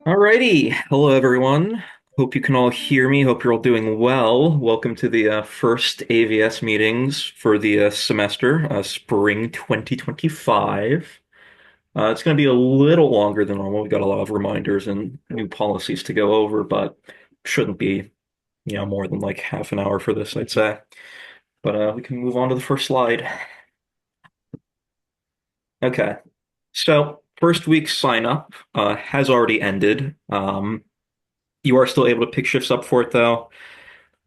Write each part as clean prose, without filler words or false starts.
Alrighty. Hello, everyone. Hope you can all hear me. Hope you're all doing well. Welcome to the first AVS meetings for the semester, spring 2025. It's going to be a little longer than normal. We got a lot of reminders and new policies to go over, but shouldn't be, more than like half an hour for this, I'd say. But we can move on to the first slide. Okay. So, first week's sign up has already ended. You are still able to pick shifts up for it, though.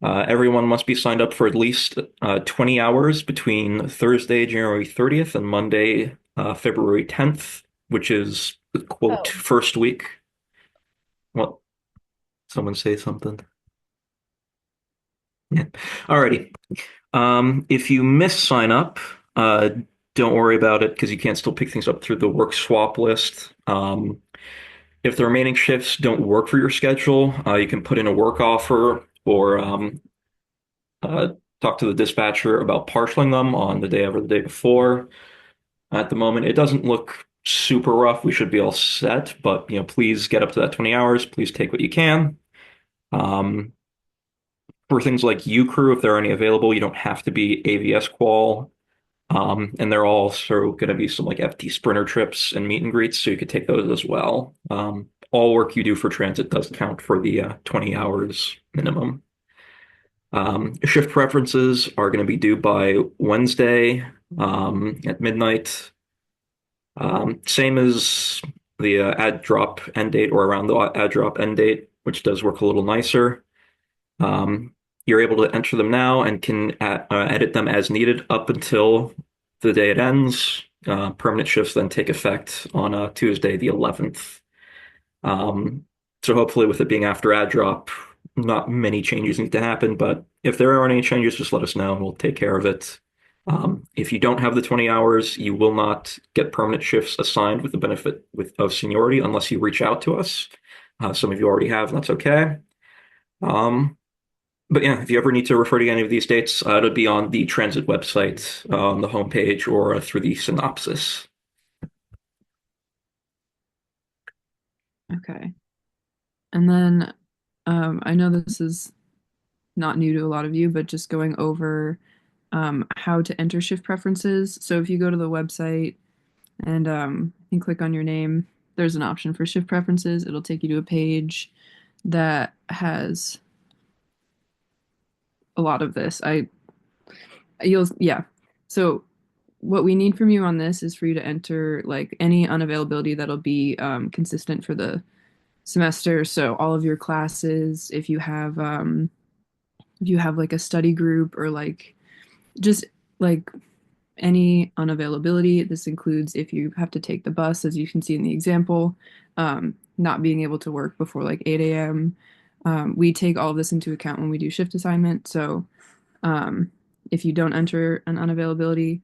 Everyone must be signed up for at least 20 hours between Thursday, January 30th and Monday, February 10th, which is the quote Oh, first week. Well, someone say something. Yeah. Alrighty. If you miss sign up, uh, don't worry about it because you can still pick things up through the work swap list. If the remaining shifts don't work for your schedule, you can put in a work offer or uh, talk to the dispatcher about partialing them on the day of or the day before. At the moment, it doesn't look super rough. We should be all set, but please get up to that 20 hours. Please take what you can. Um, for things like U crew, if there are any available, you don't have to be AVS qual. And there are also going to be some like FT sprinter trips and meet and greets, so you could take those as well. All work you do for transit does count for the 20 hours minimum. Shift preferences are going to be due by Wednesday at midnight. Same as the add drop end date or around the add drop end date, which does work a little nicer. Um, you're able to enter them now and can edit them as needed up until the day it ends. Permanent shifts then take effect on Tuesday, the 11th. Um, so hopefully, with it being after add drop, not many changes need to happen. But if there are any changes, just let us know and we'll take care of it. If you don't have the 20 hours, you will not get permanent shifts assigned with the benefit of seniority unless you reach out to us. Some of you already have, and that's okay. Um, but yeah, if you ever need to refer to any of these dates, it'll be on the transit website, on the homepage, or through the synopsis. okay. And then I know this is not new to a lot of you, but just going over how to enter shift preferences. So if you go to the website and click on your name, there's an option for shift preferences. It'll take you to a page that has a lot of this. You'll, yeah. So what we need from you on this is for you to enter like any unavailability that'll be consistent for the semester. So all of your classes, if you have like a study group or like just like any unavailability. This includes if you have to take the bus, as you can see in the example, not being able to work before like 8 a.m. We take all of this into account when we do shift assignment. So um, if you don't enter an unavailability,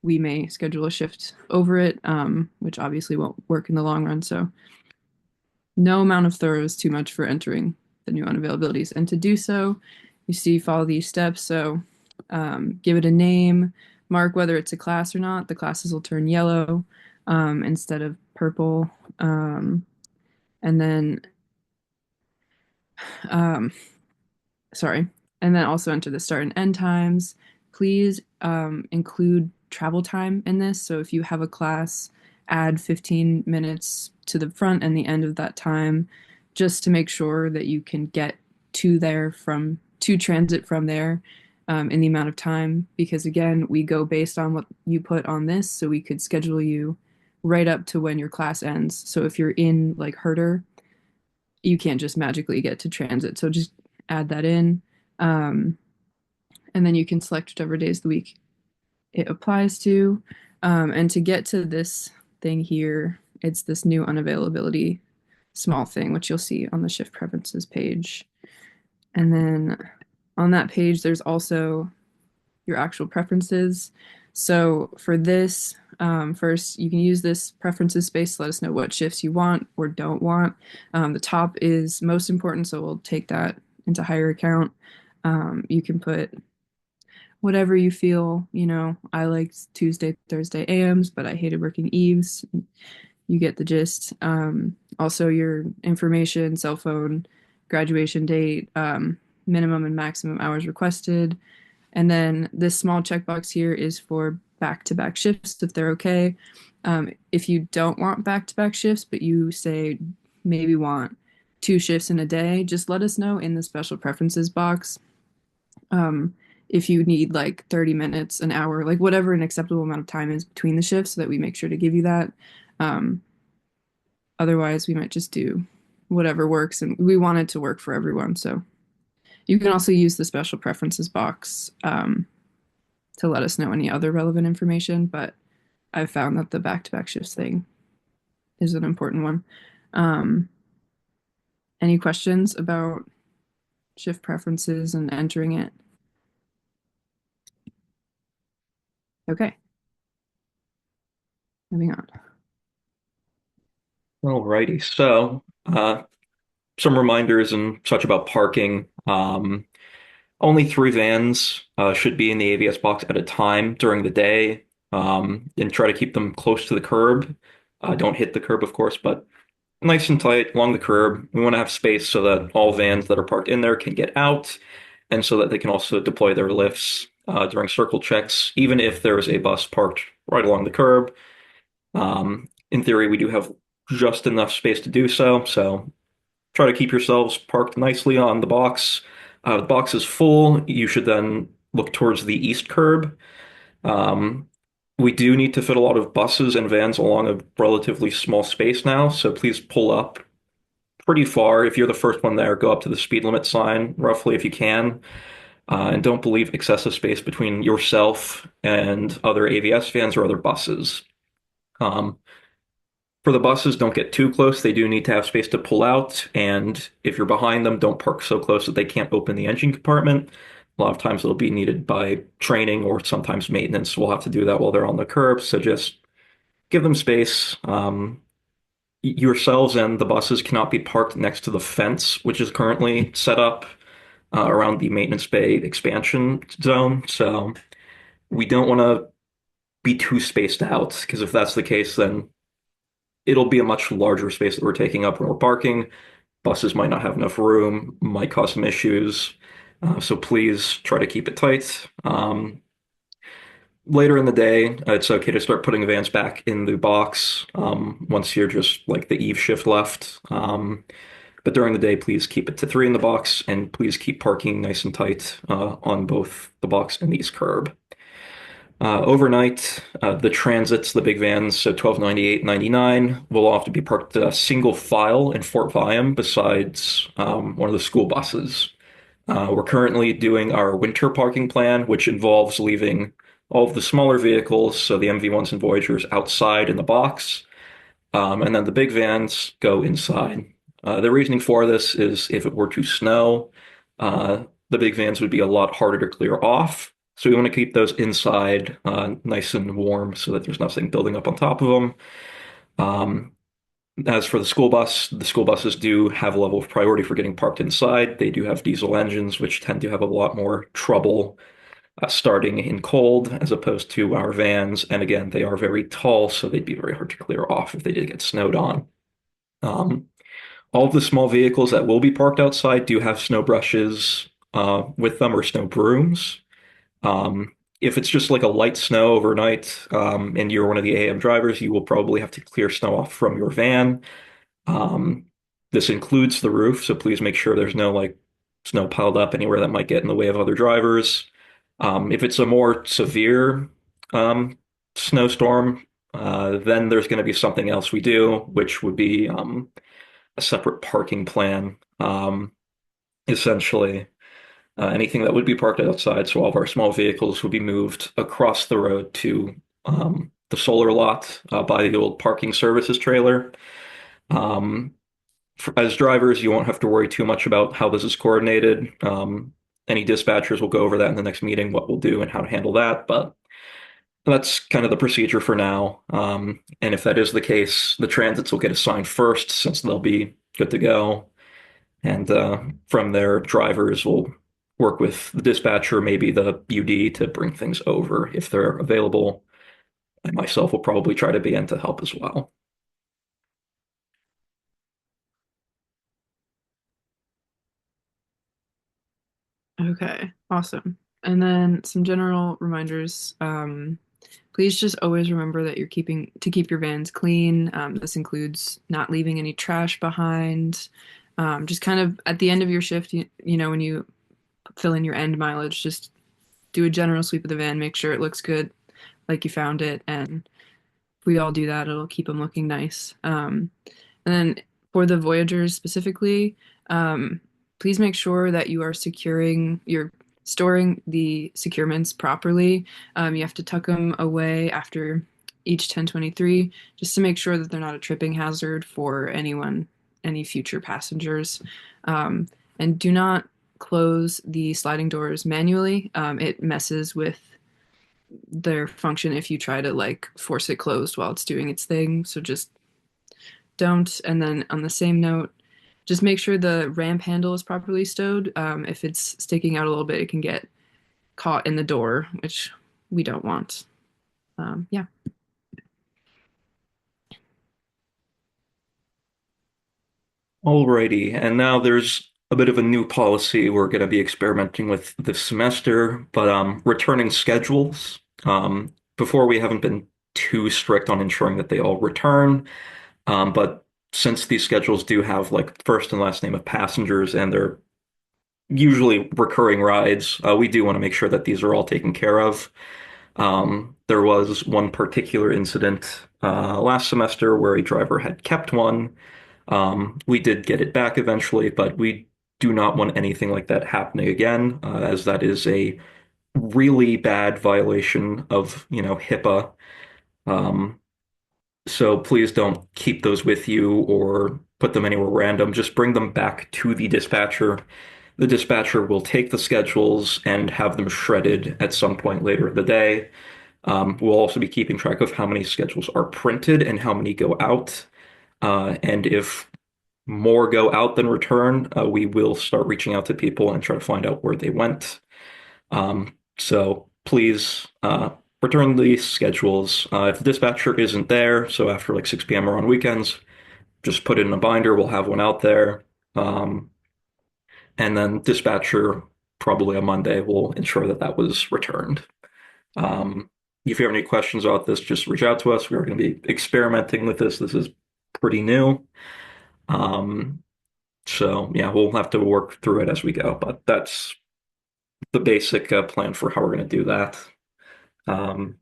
we may schedule a shift over it, which obviously won't work in the long run. So no amount of thorough is too much for entering the new unavailabilities. And to do so, you see, follow these steps. So give it a name, mark whether it's a class or not. The classes will turn yellow instead of purple. And then, um, sorry, and then also enter the start and end times. Please include travel time in this. So if you have a class, add 15 minutes to the front and the end of that time just to make sure that you can get to transit from there in the amount of time. Because again, we go based on what you put on this. So we could schedule you right up to when your class ends. So if you're in like Herder, you can't just magically get to transit. So just add that in. Um, and then you can select whichever days of the week it applies to. And to get to this thing here, it's this new unavailability small thing, which you'll see on the shift preferences page. And then on that page, there's also your actual preferences. So for this, first, you can use this preferences space to let us know what shifts you want or don't want. The top is most important, so we'll take that into higher account. You can put whatever you feel, I liked Tuesday, Thursday AMs, but I hated working eves. you get the gist. Also, your information, cell phone, graduation date, minimum and maximum hours requested. And then this small checkbox here is for back-to-back shifts if they're okay. If you don't want back-to-back shifts, but you say maybe want two shifts in a day, just let us know in the special preferences box. Um, if you need like 30 minutes, an hour, like whatever an acceptable amount of time is between the shifts, so that we make sure to give you that. Um, Otherwise, we might just do whatever works, and we want it to work for everyone. So you can also use the special preferences box to let us know any other relevant information. But I've found that the back-to-back shifts thing is an important one. Um, any questions about shift preferences and entering it? Okay, moving on. Alrighty. So, some reminders and such about parking. Only three vans should be in the AVS box at a time during the day, and try to keep them close to the curb. Don't hit the curb, of course, but nice and tight along the curb. We want to have space so that all vans that are parked in there can get out, and so that they can also deploy their lifts during circle checks, even if there is a bus parked right along the curb. In theory, we do have just enough space to do so, so try to keep yourselves parked nicely on the box. The box is full. You should then look towards the east curb. Um, we do need to fit a lot of buses and vans along a relatively small space now, so please pull up pretty far. If you're the first one there, go up to the speed limit sign roughly if you can. And don't believe excessive space between yourself and other AVS vans or other buses. Um, For the buses, don't get too close. They do need to have space to pull out. And if you're behind them, don't park so close that they can't open the engine compartment. A lot of times it'll be needed by training or sometimes maintenance. We'll have to do that while they're on the curb. So just give them space. Yourselves and the buses cannot be parked next to the fence, which is currently set up around the maintenance bay expansion zone. So we don't want to be too spaced out because if that's the case, then it'll be a much larger space that we're taking up when we're parking. Buses might not have enough room, might cause some issues. So please try to keep it tight. Later in the day, it's okay to start putting vans back in the box once you're just like the eve shift left. But during the day, please keep it to three in the box and please keep parking nice and tight on both the box and the east curb. Overnight, the transits, the big vans, so 1298, 99, will all have to be parked single file in Fort Vyam besides one of the school buses. We're currently doing our winter parking plan, which involves leaving all of the smaller vehicles, so the MV1s and Voyagers, outside in the box, and then the big vans go inside. The reasoning for this is if it were to snow, the big vans would be a lot harder to clear off. So we want to keep those inside, nice and warm so that there's nothing building up on top of them. Um, as for the school buses do have a level of priority for getting parked inside. They do have diesel engines, which tend to have a lot more trouble starting in cold as opposed to our vans. And again, they are very tall, so they'd be very hard to clear off if they did get snowed on. Um, all of the small vehicles that will be parked outside do have snow brushes with them or snow brooms. If it's just like a light snow overnight, and you're one of the AM drivers, you will probably have to clear snow off from your van. Um, this includes the roof, so please make sure there's no like snow piled up anywhere that might get in the way of other drivers. If it's a more severe um, snowstorm, then there's going to be something else we do, which would be a separate parking plan. Essentially, anything that would be parked outside, so all of our small vehicles would be moved across the road to the solar lot by the old parking services trailer. Um, as drivers, you won't have to worry too much about how this is coordinated. Any dispatchers will go over that in the next meeting, what we'll do and how to handle that. But that's kind of the procedure for now. And if that is the case, the transits will get assigned first since they'll be good to go. And from there, drivers will work with the dispatcher, maybe the UD, to bring things over if they're available. I myself will probably try to be in to help as well. Okay, awesome. And then some general reminders. Please just always remember that you're keeping to keep your vans clean. This includes not leaving any trash behind. Just kind of at the end of your shift, you know, when you fill in your end mileage, just do a general sweep of the van, make sure it looks good, like you found it, and if we all do that, it'll keep them looking nice. And then for the Voyagers specifically, um, please make sure that you're storing the securements properly. You have to tuck them away after each 1023 just to make sure that they're not a tripping hazard for anyone, any future passengers. Um, and do not close the sliding doors manually. It messes with their function if you try to like force it closed while it's doing its thing. So just don't. And then on the same note, just make sure the ramp handle is properly stowed. If it's sticking out a little bit, it can get caught in the door, which we don't want. Yeah. Alrighty, and now there's a bit of a new policy we're going to be experimenting with this semester, but returning schedules. Before we haven't been too strict on ensuring that they all return, but since these schedules do have like first and last name of passengers and they're usually recurring rides, we do want to make sure that these are all taken care of. There was one particular incident last semester where a driver had kept one. We did get it back eventually, but we do not want anything like that happening again, as that is a really bad violation of, HIPAA. Um, so please don't keep those with you or put them anywhere random. Just bring them back to the dispatcher. The dispatcher will take the schedules and have them shredded at some point later in the day. We'll also be keeping track of how many schedules are printed and how many go out. And if more go out than return, we will start reaching out to people and try to find out where they went. So please return the schedules. If the dispatcher isn't there, so after like 6 p.m. or on weekends, just put it in a binder. We'll have one out there. Um, and then dispatcher, probably on Monday, will ensure that that was returned. Um, if you have any questions about this, just reach out to us. We are going to be experimenting with this. This is pretty new. Um, So yeah, we'll have to work through it as we go, but that's the basic plan for how we're going to do that. Um,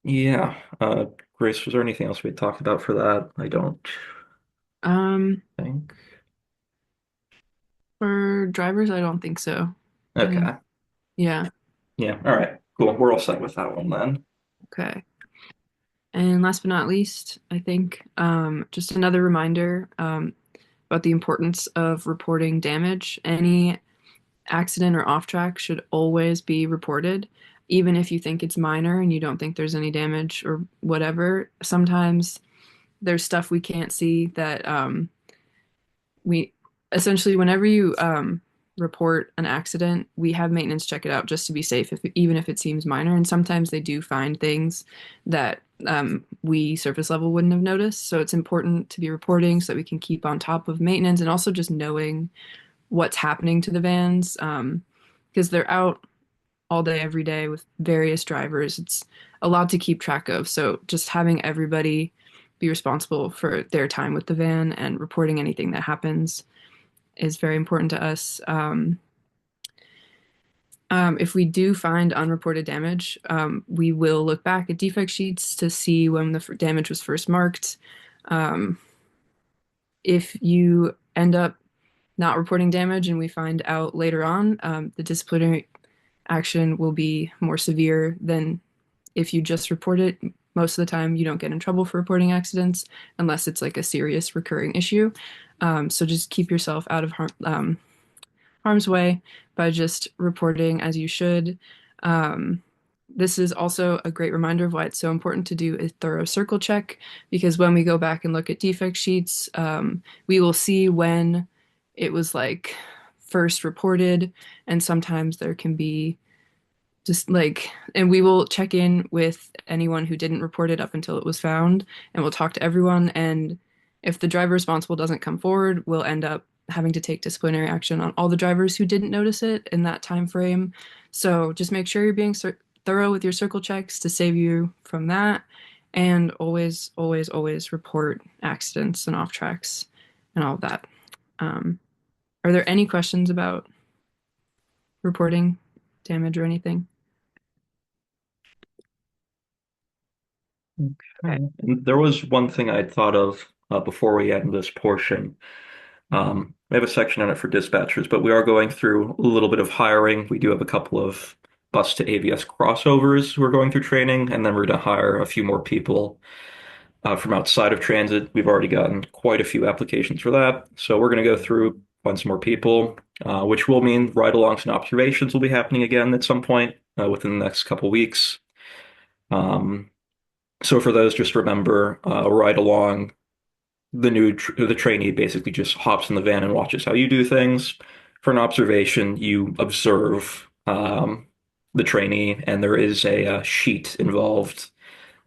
yeah, Grace, was there anything else we talked about for that? I don't Um, think. for drivers, I don't think so. I think, Okay. yeah. Yeah. All right. Cool. We're all set with that one then. Okay. And last but not least, I think just another reminder about the importance of reporting damage. Any accident or off track should always be reported, even if you think it's minor and you don't think there's any damage or whatever. Sometimes there's stuff we can't see that we essentially, whenever you report an accident, we have maintenance check it out just to be safe, even if it seems minor. And sometimes they do find things that we surface level wouldn't have noticed. So it's important to be reporting so that we can keep on top of maintenance and also just knowing what's happening to the vans because they're out all day, every day with various drivers. It's a lot to keep track of. So just having everybody be responsible for their time with the van and reporting anything that happens is very important to us. If we do find unreported damage, we will look back at defect sheets to see when the damage was first marked. Um, if you end up not reporting damage and we find out later on, the disciplinary action will be more severe than if you just report it. Most of the time, you don't get in trouble for reporting accidents unless it's like a serious recurring issue. So just keep yourself out of harm's way by just reporting as you should. Um, this is also a great reminder of why it's so important to do a thorough circle check because when we go back and look at defect sheets, we will see when it was like first reported, and sometimes there can be just like, and we will check in with anyone who didn't report it up until it was found, and we'll talk to everyone. And if the driver responsible doesn't come forward, we'll end up having to take disciplinary action on all the drivers who didn't notice it in that time frame. So just make sure you're being thorough with your circle checks to save you from that. And always, always, always report accidents and off tracks and all of that. Um, are there any questions about reporting damage or anything? Okay. Okay. And there was one thing I thought of before we end this portion. We have a section on it for dispatchers, but we are going through a little bit of hiring. We do have a couple of bus to AVS crossovers who are going through training, and then we're going to hire a few more people from outside of transit. We've already gotten quite a few applications for that. So we're going to go through, find some more people, which will mean ride-alongs and observations will be happening again at some point within the next couple weeks. Um, so for those, just remember, ride along. The trainee basically just hops in the van and watches how you do things. For an observation, you observe the trainee, and there is a sheet involved.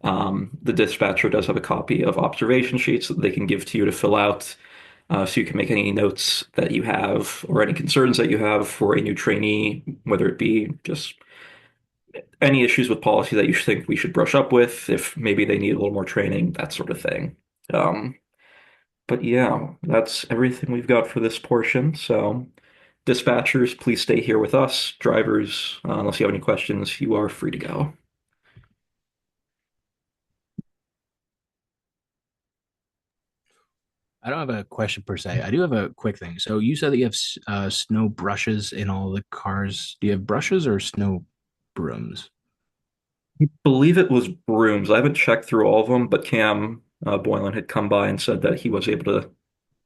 The dispatcher does have a copy of observation sheets that they can give to you to fill out, so you can make any notes that you have or any concerns that you have for a new trainee, whether it be just any issues with policy that you think we should brush up with, if maybe they need a little more training, that sort of thing. Um, but yeah, that's everything we've got for this portion. So, dispatchers, please stay here with us. Drivers, unless you have any questions, you are free to go. I don't have a question per se. I do have a quick thing. So you said that you have snow brushes in all the cars. Do you have brushes or snow brooms? I believe it was brooms. I haven't checked through all of them, but Cam Boylan had come by and said that he was able to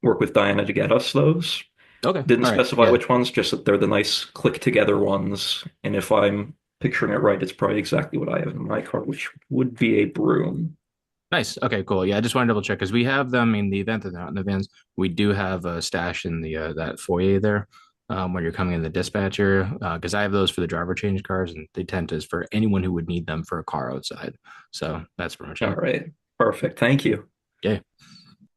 work with Diana to get us those. Okay. Didn't All right. specify Yeah. which ones, just that they're the nice click together ones. And if I'm picturing it right, it's probably exactly what I have in my car, which would be a broom. Nice. Okay, cool. Yeah, I just want to double check because we have them in the event that they're not in the vans. We do have a stash in the that foyer there when you're coming in the dispatcher because I have those for the driver change cars and they tend to is for anyone who would need them for a car outside. So that's pretty much All it. right. Perfect. Thank you. Yeah.